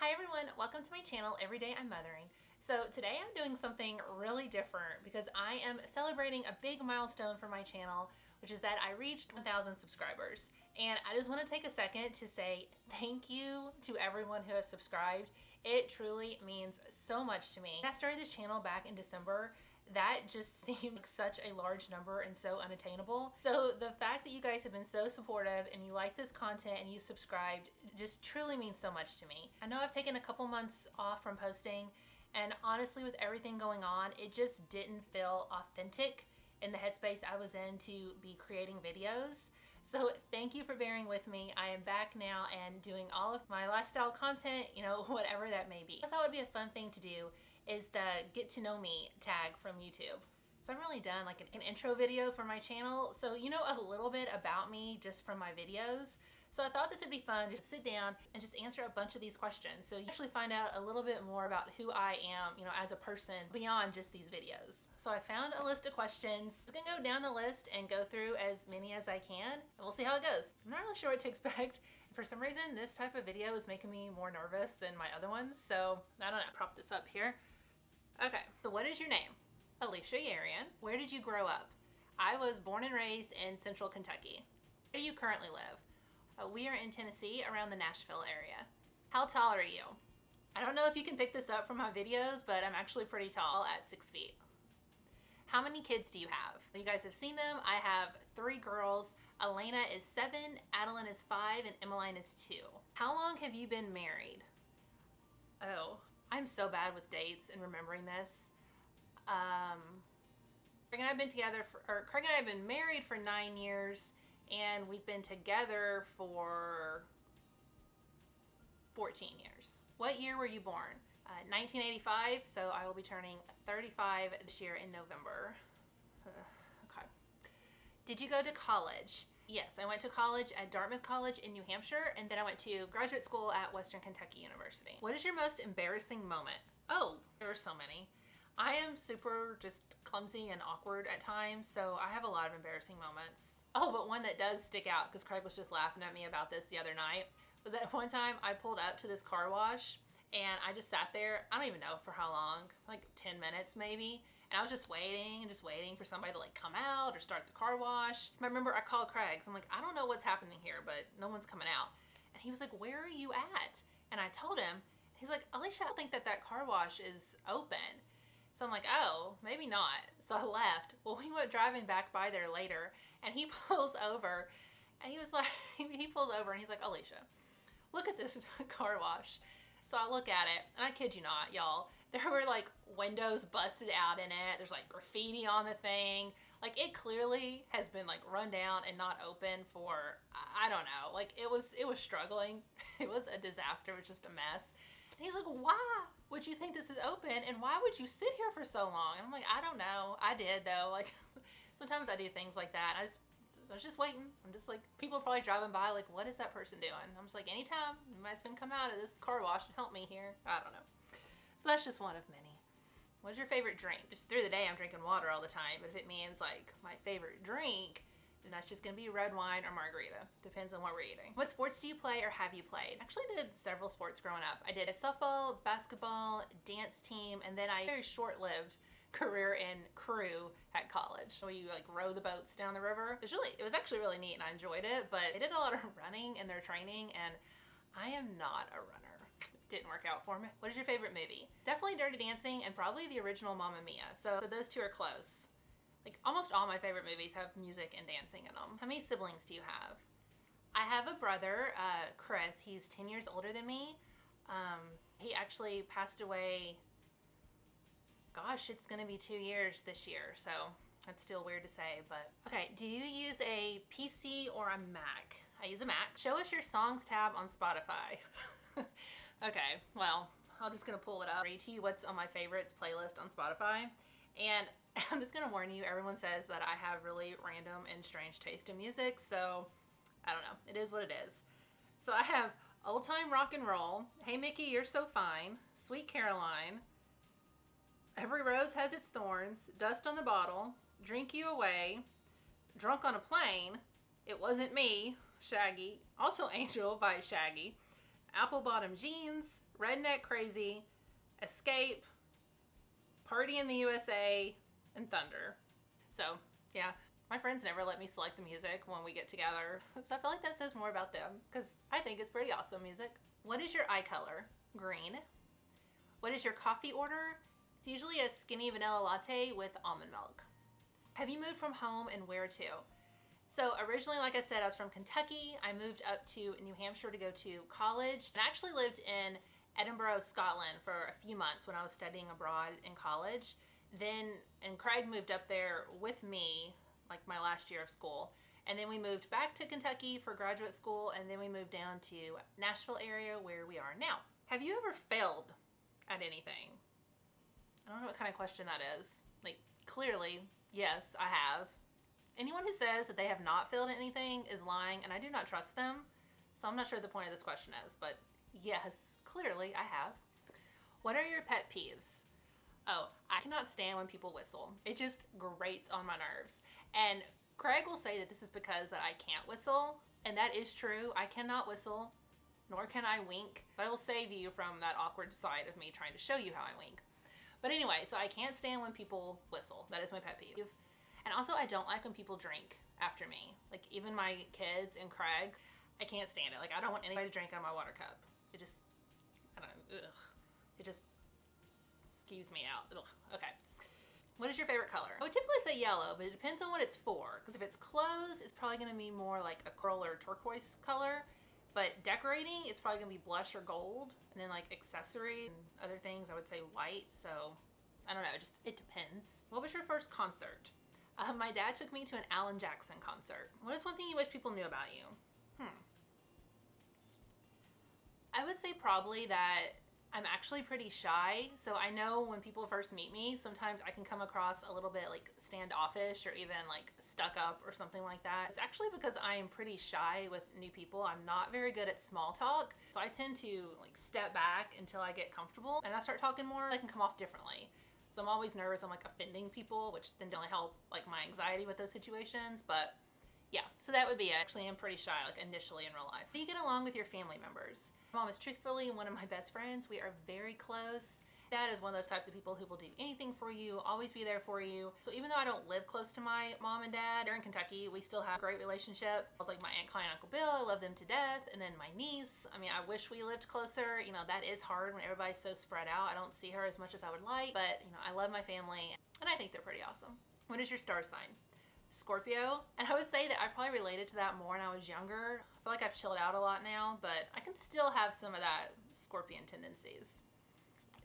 Hi everyone, welcome to my channel, Everyday I'm Mothering. So today I'm doing something really different because I am celebrating a big milestone for my channel, which is that I reached 1,000 subscribers. And I just want to take a second to say thank you to everyone who has subscribed. It truly means so much to me. When I started this channel back in December, that just seemed like such a large number and so unattainable. So the fact that you guys have been so supportive and you like this content and you subscribed just truly means so much to me. I know I've taken a couple months off from posting, and honestly with everything going on, it just didn't feel authentic in the headspace I was in to be creating videos. So thank you for bearing with me. I am back now and doing all of my lifestyle content, whatever that may be. I thought it would be a fun thing to do is the get to know me tag from YouTube. So I've really done like an intro video for my channel, so you know a little bit about me just from my videos. So I thought this would be fun, just sit down and just answer a bunch of these questions. So you actually find out a little bit more about who I am, as a person beyond just these videos. So I found a list of questions. I'm gonna go down the list and go through as many as I can, and we'll see how it goes. I'm not really sure what to expect. For some reason, this type of video is making me more nervous than my other ones. So I don't know, prop this up here. Okay, so what is your name? Alicia Yerian. Where did you grow up? I was born and raised in Central Kentucky. Where do you currently live? We are in Tennessee, around the Nashville area. How tall are you? I don't know if you can pick this up from my videos, but I'm actually pretty tall at 6 feet. How many kids do you have? You guys have seen them. I have 3 girls. Elena is 7, Adeline is 5, and Emmeline is 2. How long have you been married? Oh, I'm so bad with dates and remembering this. Craig and I have been Craig and I have been married for 9 years, and we've been together for 14 years. What year were you born? 1985, so I will be turning 35 this year in November. Okay. Did you go to college? Yes, I went to college at Dartmouth College in New Hampshire, and then I went to graduate school at Western Kentucky University. What is your most embarrassing moment? Oh, there are so many. I am super just clumsy and awkward at times, so I have a lot of embarrassing moments. Oh, but one that does stick out, because Craig was just laughing at me about this the other night, was that one time I pulled up to this car wash and I just sat there, I don't even know for how long, like 10 minutes maybe, and I was just waiting for somebody to like come out or start the car wash. I remember I called Craig, so I'm like, I don't know what's happening here, but no one's coming out. And he was like, where are you at? And I told him, he's like, Alicia, I don't think that car wash is open. So I'm like, oh, maybe not. So I left. Well, we went driving back by there later, and he pulls over, and he was like, he pulls over and he's like, Alicia, look at this car wash. So I look at it, and I kid you not, y'all, there were like windows busted out in it. There's like graffiti on the thing. Like it clearly has been like run down and not open for, I don't know. Like it was struggling. It was a disaster. It was just a mess. And he's like, why would you think this is open? And why would you sit here for so long? And I'm like, I don't know. I did though. Like sometimes I do things like that. I was just waiting. I'm just like, people are probably driving by like, what is that person doing? I'm just like, anytime anybody's gonna come out of this car wash and help me here. I don't know. So that's just one of many. What's your favorite drink? Just through the day I'm drinking water all the time, but if it means like my favorite drink, then that's just gonna be red wine or margarita. Depends on what we're eating. What sports do you play or have you played? I actually did several sports growing up. I did a softball, basketball, dance team, and then I had a very short-lived career in crew at college. Where you like row the boats down the river. It was actually really neat and I enjoyed it, but they did a lot of running in their training and I am not a runner. Didn't work out for me. What is your favorite movie? Definitely Dirty Dancing and probably the original Mamma Mia. So those two are close. Like almost all my favorite movies have music and dancing in them. How many siblings do you have? I have a brother, Chris. He's 10 years older than me. He actually passed away, gosh, it's gonna be 2 years this year. So that's still weird to say, but. Okay, do you use a PC or a Mac? I use a Mac. Show us your songs tab on Spotify. Okay, well, I'm just gonna pull it up. Read to you what's on my favorites playlist on Spotify. And I'm just gonna warn you, everyone says that I have really random and strange taste in music, so I don't know, it is what it is. So I have Old Time Rock and Roll, Hey Mickey, You're So Fine, Sweet Caroline, Every Rose Has Its Thorns, Dust on the Bottle, Drink You Away, Drunk on a Plane, It Wasn't Me, Shaggy, also Angel by Shaggy, apple bottom jeans, redneck crazy, escape, party in the USA, and thunder. So, yeah. My friends never let me select the music when we get together. So I feel like that says more about them because I think it's pretty awesome music. What is your eye color? Green. What is your coffee order? It's usually a skinny vanilla latte with almond milk. Have you moved from home and where to? So originally, like I said, I was from Kentucky. I moved up to New Hampshire to go to college and I actually lived in Edinburgh, Scotland for a few months when I was studying abroad in college. And Craig moved up there with me like my last year of school. And then we moved back to Kentucky for graduate school, and then we moved down to Nashville area where we are now. Have you ever failed at anything? I don't know what kind of question that is. Like, clearly, yes, I have. Anyone who says that they have not failed at anything is lying, and I do not trust them. So I'm not sure what the point of this question is, but yes, clearly I have. What are your pet peeves? Oh, I cannot stand when people whistle. It just grates on my nerves. And Craig will say that this is because that I can't whistle, and that is true. I cannot whistle, nor can I wink, but I will save you from that awkward side of me trying to show you how I wink. But anyway, so I can't stand when people whistle. That is my pet peeve. And also, I don't like when people drink after me. Like, even my kids and Craig, I can't stand it. Like, I don't want anybody to drink out of my water cup. It just, I don't know, ugh. It just skews me out. Ugh. Okay. What is your favorite color? I would typically say yellow, but it depends on what it's for. Because if it's clothes, it's probably going to be more like a coral or turquoise color. But decorating, it's probably going to be blush or gold. And then like accessories and other things, I would say white. So I don't know, it depends. What was your first concert? My dad took me to an Alan Jackson concert. What is one thing you wish people knew about you? I would say probably that I'm actually pretty shy, so I know when people first meet me, sometimes I can come across a little bit like standoffish or even like stuck up or something like that. It's actually because I am pretty shy with new people. I'm not very good at small talk, so I tend to like step back until I get comfortable and I start talking more. I can come off differently. So I'm always nervous I'm like offending people, which then don't help like my anxiety with those situations, but yeah, so that would be it. Actually, I'm pretty shy, like initially in real life. Do you get along with your family members? My mom is truthfully one of my best friends. We are very close. Dad is one of those types of people who will do anything for you, always be there for you. So even though I don't live close to my mom and dad, they're in Kentucky, we still have a great relationship. I was like my Aunt Clay and Uncle Bill, I love them to death. And then my niece, I mean, I wish we lived closer. You know, that is hard when everybody's so spread out. I don't see her as much as I would like, but you know, I love my family and I think they're pretty awesome. What is your star sign? Scorpio, and I would say that I probably related to that more when I was younger. I feel like I've chilled out a lot now, but I can still have some of that Scorpion tendencies.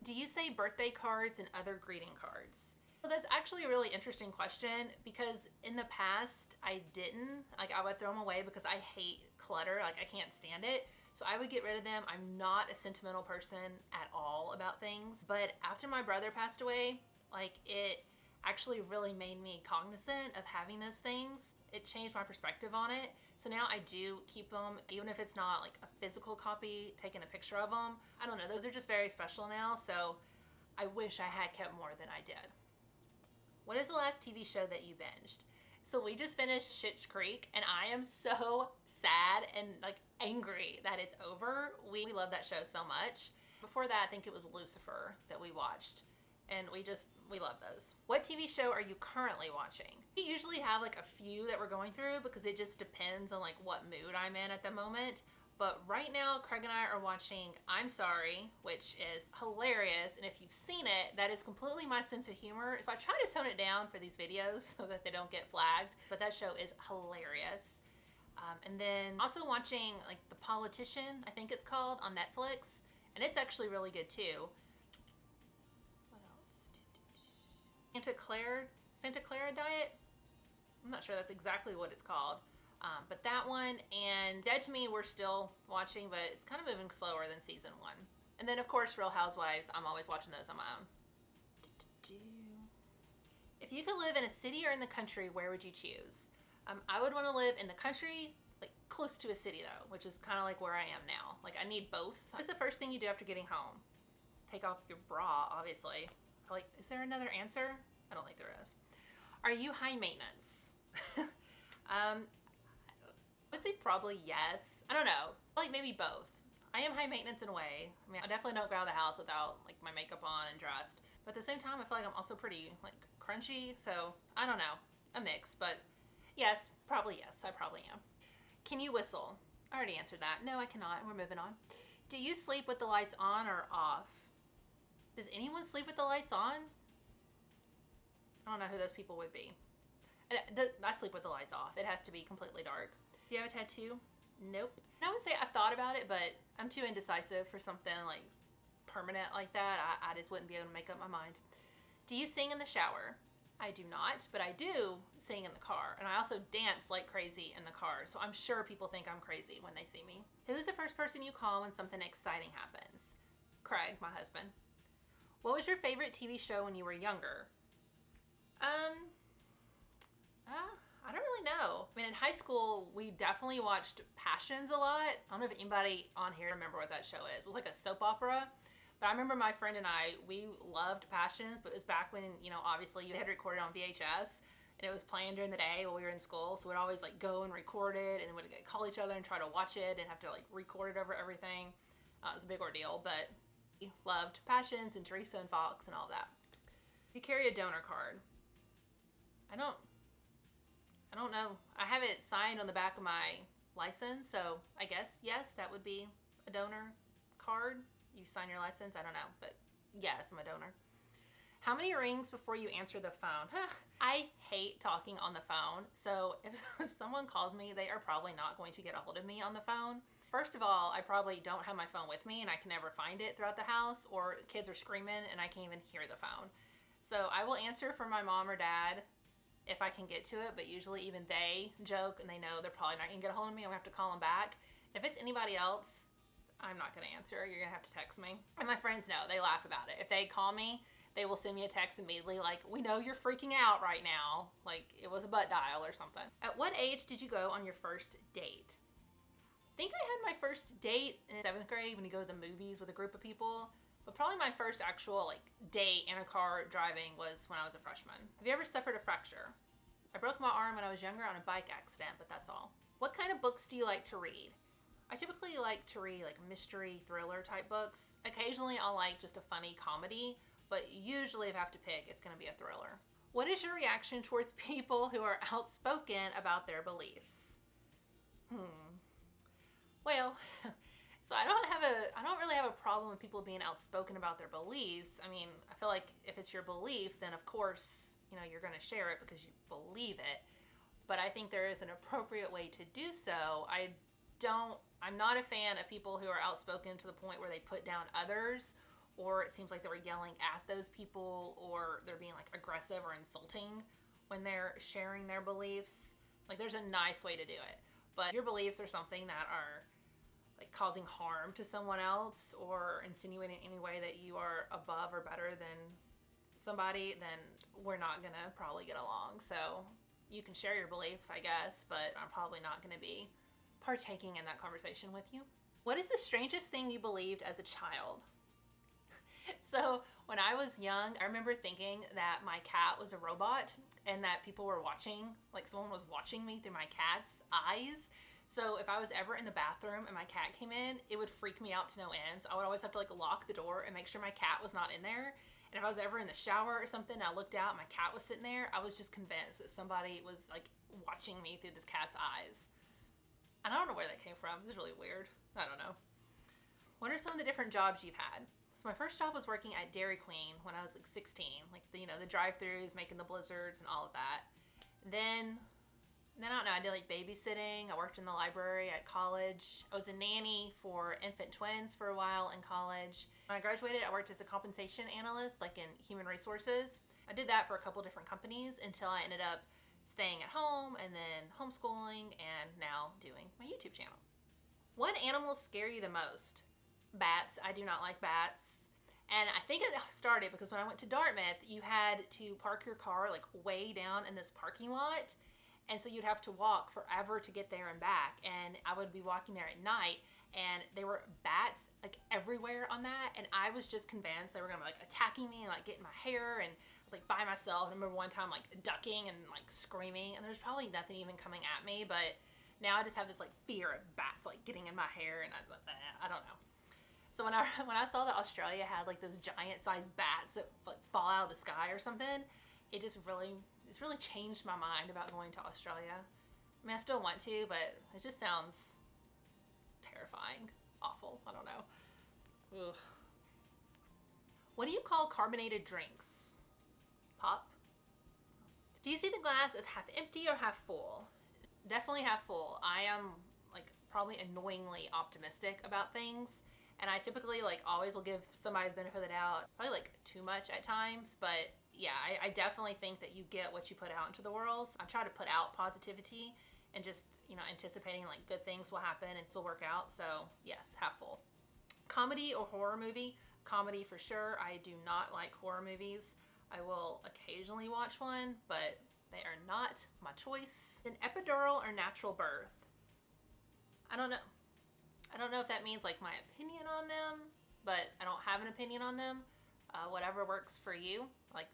Do you say birthday cards and other greeting cards? So that's actually a really interesting question because in the past I didn't. Like I would throw them away because I hate clutter, like I can't stand it. So I would get rid of them. I'm not a sentimental person at all about things, but after my brother passed away, like it actually really made me cognizant of having those things. It changed my perspective on it. So now I do keep them, even if it's not like a physical copy, taking a picture of them. I don't know, those are just very special now. So I wish I had kept more than I did. What is the last TV show that you binged? So we just finished Schitt's Creek and I am so sad and like angry that it's over. We love that show so much. Before that, I think it was Lucifer that we watched. And we love those. What TV show are you currently watching? We usually have like a few that we're going through because it just depends on like what mood I'm in at the moment. But right now, Craig and I are watching I'm Sorry, which is hilarious. And if you've seen it, that is completely my sense of humor. So I try to tone it down for these videos so that they don't get flagged. But that show is hilarious. And then also watching like The Politician, I think it's called, on Netflix. And it's actually really good too. Santa Clara Diet. I'm not sure that's exactly what it's called, but that one and Dead to Me we're still watching, but it's kind of moving slower than season 1. And then of course Real Housewives, I'm always watching those on my own. If you could live in a city or in the country, where would you choose? I would want to live in the country, like close to a city though, which is kind of like where I am now. Like I need both. What's the first thing you do after getting home? Take off your bra, obviously. Like, is there another answer? I don't think there is. Are you high maintenance? I would say probably yes. I don't know. Like maybe both. I am high maintenance in a way. I mean, I definitely don't go out of the house without like my makeup on and dressed. But at the same time, I feel like I'm also pretty like crunchy. So I don't know, a mix. But yes, I probably am. Can you whistle? I already answered that. No, I cannot. We're moving on. Do you sleep with the lights on or off? Does anyone sleep with the lights on? I don't know who those people would be. I sleep with the lights off. It has to be completely dark. Do you have a tattoo? Nope. I would say I've thought about it, but I'm too indecisive for something like permanent like that. I just wouldn't be able to make up my mind. Do you sing in the shower? I do not, but I do sing in the car. And I also dance like crazy in the car. So I'm sure people think I'm crazy when they see me. Who's the first person you call when something exciting happens? Craig, my husband. What was your favorite TV show when you were younger? I don't really know. I mean, in high school, we definitely watched Passions a lot. I don't know if anybody on here remember what that show is. It was like a soap opera. But I remember my friend and I, we loved Passions, but it was back when, you know, obviously you had recorded on VHS and it was playing during the day while we were in school. So we'd always like go and record it and then we'd call each other and try to watch it and have to like record it over everything. It was a big ordeal, but we loved Passions and Teresa and Fox and all that. You carry a donor card. I don't know. I have it signed on the back of my license, so I guess, yes, that would be a donor card. You sign your license, I don't know, but yes, I'm a donor. How many rings before you answer the phone? I hate talking on the phone, so if someone calls me, they are probably not going to get a hold of me on the phone. First of all, I probably don't have my phone with me and I can never find it throughout the house, or kids are screaming and I can't even hear the phone. So I will answer for my mom or dad if I can get to it, but usually even they joke and they know they're probably not gonna get a hold of me. I'm gonna have to call them back. If it's anybody else, I'm not gonna answer. You're gonna have to text me. And my friends know, they laugh about it. If they call me, they will send me a text immediately like, we know you're freaking out right now. Like it was a butt dial or something. At what age did you go on your first date? I think I had my first date in 7th grade when you go to the movies with a group of people. But probably my first actual like date in a car driving was when I was a freshman. Have you ever suffered a fracture? I broke my arm when I was younger on a bike accident, but that's all. What kind of books do you like to read? I typically like to read like mystery, thriller type books. Occasionally I'll like just a funny comedy, but usually if I have to pick, it's gonna be a thriller. What is your reaction towards people who are outspoken about their beliefs? Well, so I don't really have a problem with people being outspoken about their beliefs. I mean, I feel like if it's your belief, then of course, you know, you're going to share it because you believe it. But I think there is an appropriate way to do so. I'm not a fan of people who are outspoken to the point where they put down others, or it seems like they're yelling at those people, or they're being like aggressive or insulting when they're sharing their beliefs. Like there's a nice way to do it. But if your beliefs are something that are like causing harm to someone else or insinuating in any way that you are above or better than somebody, then we're not gonna probably get along. So you can share your belief, I guess, but I'm probably not gonna be partaking in that conversation with you. What is the strangest thing you believed as a child? So when I was young, I remember thinking that my cat was a robot and that people were watching, like someone was watching me through my cat's eyes. So if I was ever in the bathroom and my cat came in, it would freak me out to no end. So I would always have to like lock the door and make sure my cat was not in there. And if I was ever in the shower or something, I looked out and my cat was sitting there, I was just convinced that somebody was like watching me through this cat's eyes. And I don't know where that came from. It was really weird. I don't know. What are some of the different jobs you've had? So my first job was working at Dairy Queen when I was like 16. Like the, you know, the drive-thrus, making the blizzards and all of that. Then I don't know, I did like babysitting. I worked in the library at college. I was a nanny for infant twins for a while in college. When I graduated, I worked as a compensation analyst, like in human resources. I did that for a couple different companies until I ended up staying at home and then homeschooling and now doing my YouTube channel. What animals scare you the most? Bats. I do not like bats. And I think it started because when I went to Dartmouth, you had to park your car like way down in this parking lot. And so you'd have to walk forever to get there and back. And I would be walking there at night and there were bats like everywhere on that. And I was just convinced they were gonna be like attacking me and like getting my hair. And I was like by myself. I remember one time like ducking and like screaming, and there's probably nothing even coming at me, but Now I just have this like fear of bats like getting in my hair, and I don't know. So when I saw that Australia had like those giant sized bats that like fall out of the sky or something, it's really changed my mind about going to Australia. I mean, I still want to, but it just sounds terrifying, awful. I don't know. Ugh. What do you call carbonated drinks? Pop? Do you see the glass as half empty or half full? Definitely half full. I am like probably annoyingly optimistic about things, and I typically like always will give somebody the benefit of the doubt, probably like too much at times, but yeah, I definitely think that you get what you put out into the world. I try to put out positivity and just, you know, anticipating like good things will happen and still work out. So yes, half full. Comedy or horror movie? Comedy for sure. I do not like horror movies. I will occasionally watch one, but they are not my choice. An epidural or natural birth? I don't know. I don't know if that means like my opinion on them, but I don't have an opinion on them. Whatever works for you. Like,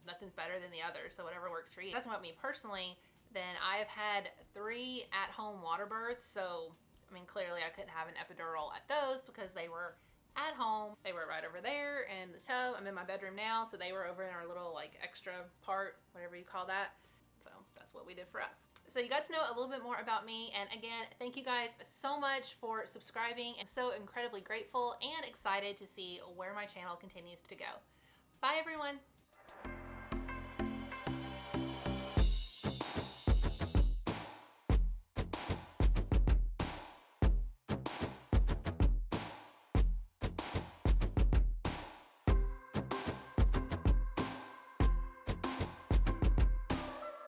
nothing's better than the other, so whatever works for you. If that's what me personally, then I've had 3 at-home water births, so I mean, clearly I couldn't have an epidural at those because they were at home. They were right over there in the tub. I'm in my bedroom now, so they were over in our little like extra part, whatever you call that. So that's what we did for us. So you got to know a little bit more about me, and again, thank you guys so much for subscribing. I'm so incredibly grateful and excited to see where my channel continues to go. Bye everyone.